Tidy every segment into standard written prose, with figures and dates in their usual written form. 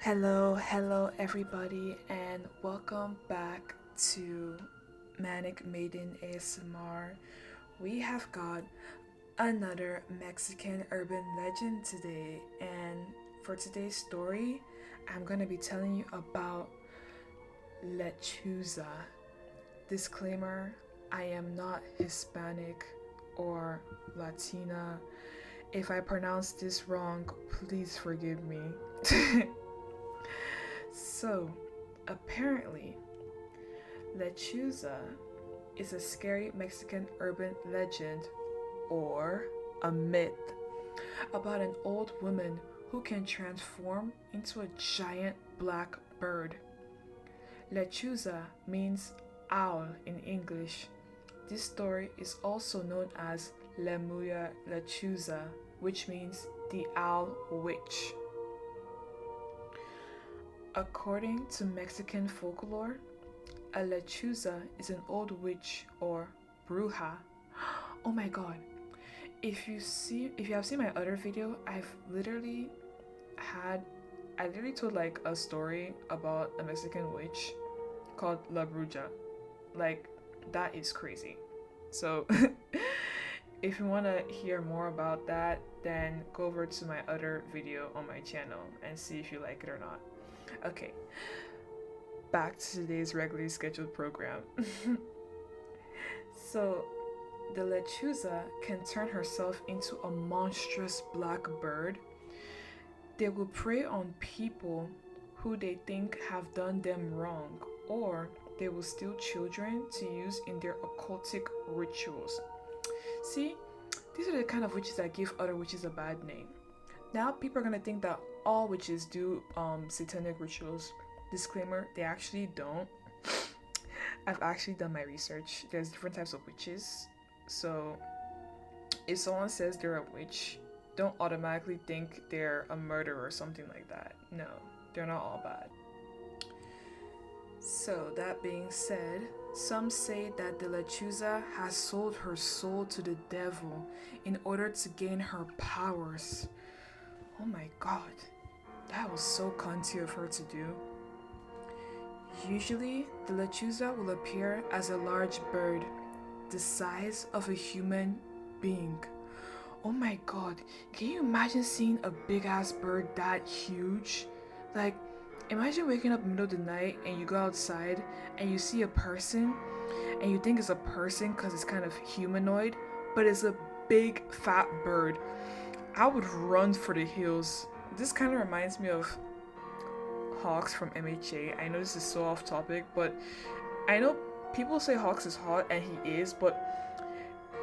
Hello everybody, and welcome back to Manic Maiden ASMR. We have got another Mexican urban legend today, and for today's story, I'm gonna be telling you about Lechuza. Disclaimer: I am not Hispanic or Latina. If I pronounce this wrong, please forgive me. So, apparently, Lechuza is a scary Mexican urban legend or a myth about an old woman who can transform into a giant black bird. Lechuza means owl in English. This story is also known as La Muya Lechuza, which means the owl witch. According to Mexican folklore, a lechuza is an old witch or bruja. Oh my god. If you have seen my other video, I literally told like a story about a Mexican witch called La Bruja. Like that is crazy. So if you want to hear more about that, then go over to my other video on my channel and see if you like it or not. Okay, back to today's regularly scheduled program. So, the lechuza can turn herself into a monstrous black bird. They will prey on people who they think have done them wrong, or they will steal children to use in their occultic rituals. See, these are the kind of witches that give other witches a bad name. Now people are gonna think that all witches do satanic rituals. Disclaimer: they actually don't. I've actually done my research. There's different types of witches. So if someone says they're a witch, don't automatically think they're a murderer or something like that. No, they're not all bad. So that being said, some say that the Lechuza has sold her soul to the devil in order to gain her powers. Oh my god, that was so cunty of her to do. Usually, the lechuza will appear as a large bird, the size of a human being. Oh my god, can you imagine seeing a big ass bird that huge? Like, imagine waking up in the middle of the night and you go outside and you see a person and you think it's a person because it's kind of humanoid, but it's a big fat bird. I would run for the hills. This kind of reminds me of Hawks from MHA. I know this is so off topic, but I know people say Hawks is hot, and he is, but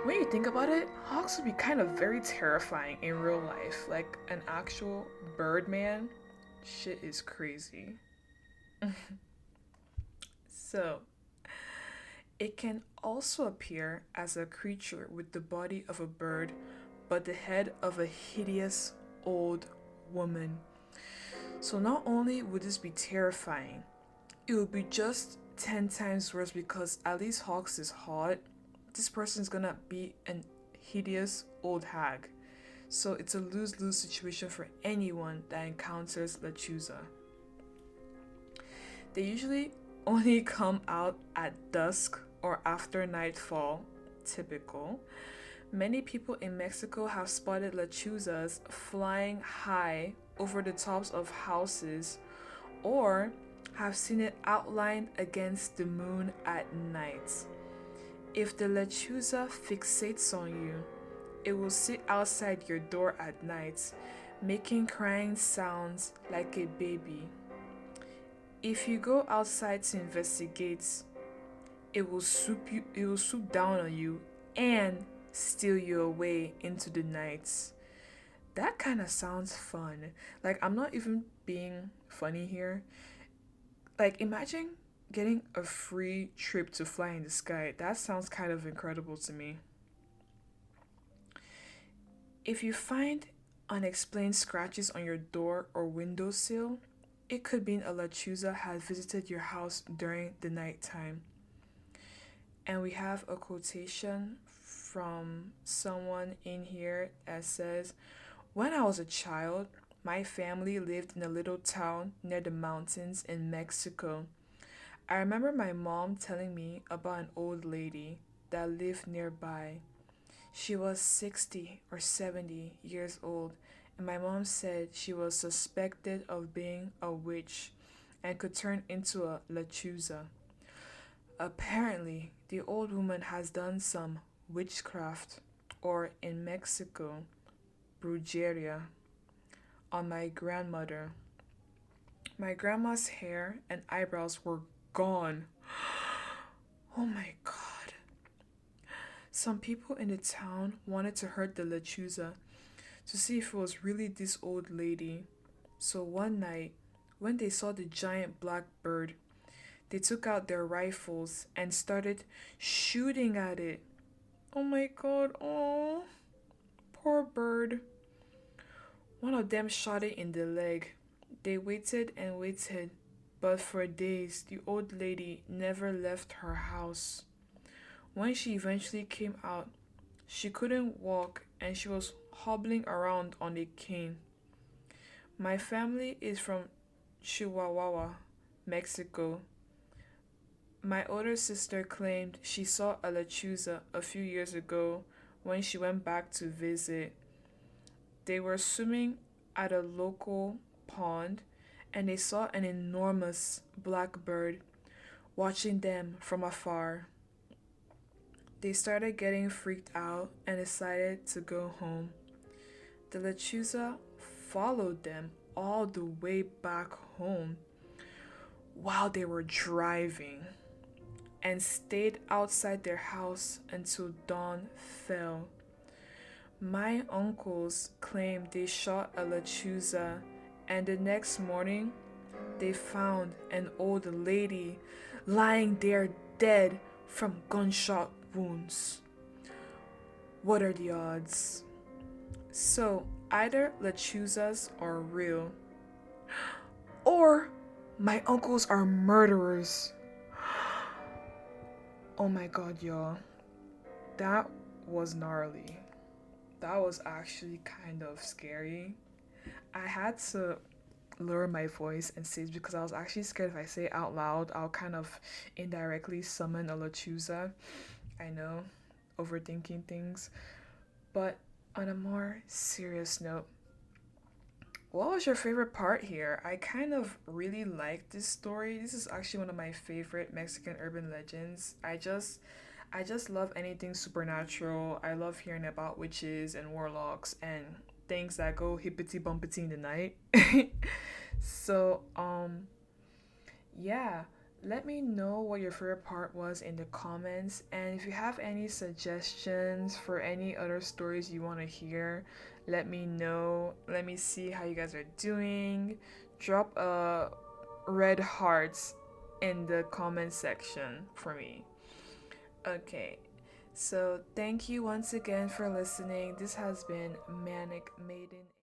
when you think about it, Hawks would be kind of very terrifying in real life. Like an actual bird man. Shit is crazy. So, it can also appear as a creature with the body of a bird but the head of a hideous old woman. So not only would this be terrifying, it would be just 10 times worse because at least Hawks is hot. This person's gonna be an hideous old hag. So it's a lose-lose situation for anyone that encounters Lechuza. They usually only come out at dusk or after nightfall, typical. Many people in Mexico have spotted lechuzas flying high over the tops of houses or have seen it outlined against the moon at night. If the lechuza fixates on you, it will sit outside your door at night, making crying sounds like a baby. If you go outside to investigate, it will swoop down on you and steal you away into the night. That kind of sounds fun. Like, I'm not even being funny here. Like, imagine getting a free trip to fly in the sky. That sounds kind of incredible to me. If you find unexplained scratches on your door or windowsill, it could mean a lechuza has visited your house during the nighttime. And we have a quotation from someone in here that says, "When I was a child, My family lived in a little town near the mountains in Mexico. I remember my mom telling me about an old lady that lived nearby. She was 60 or 70 years old, and my mom said she was suspected of being a witch and could turn into a lechuza. Apparently, the old woman has done some witchcraft, or in Mexico, brujeria, on my grandmother. My grandma's hair and eyebrows were gone. Oh my god. Some people in the town wanted to hurt the lechuza to see if it was really this old lady. So one night, when they saw the giant black bird, they took out their rifles and started shooting at it. Oh my god, oh, poor bird. One of them shot it in the leg. They waited and waited, but for days the old lady never left her house. When she eventually came out, she couldn't walk and she was hobbling around on a cane. My family is from Chihuahua, Mexico. My older sister claimed she saw a lechuza a few years ago when she went back to visit. They were swimming at a local pond and they saw an enormous black bird watching them from afar. They started getting freaked out and decided to go home. The lechuza followed them all the way back home while they were driving and stayed outside their house until dawn fell. My uncles claimed they shot a lechuza, and the next morning they found an old lady lying there dead from gunshot wounds. What are the odds? So, either lechuzas are real, or my uncles are murderers. Oh my god, y'all. That was gnarly. That was actually kind of scary. I had to lower my voice and say it because I was actually scared if I say it out loud, I'll kind of indirectly summon a lechuza. I know, overthinking things. But on a more serious note, what was your favorite part here? I kind of really like this story. This is actually one of my favorite Mexican urban legends. I just love anything supernatural. I love hearing about witches and warlocks and things that go hippity bumpity in the night. So, yeah, let me know what your favorite part was in the comments. And if you have any suggestions for any other stories you want to hear, let me know. Let me see how you guys are doing. Drop a red hearts in the comment section for me. Okay, so thank you once again for listening. This has been Manic Maiden.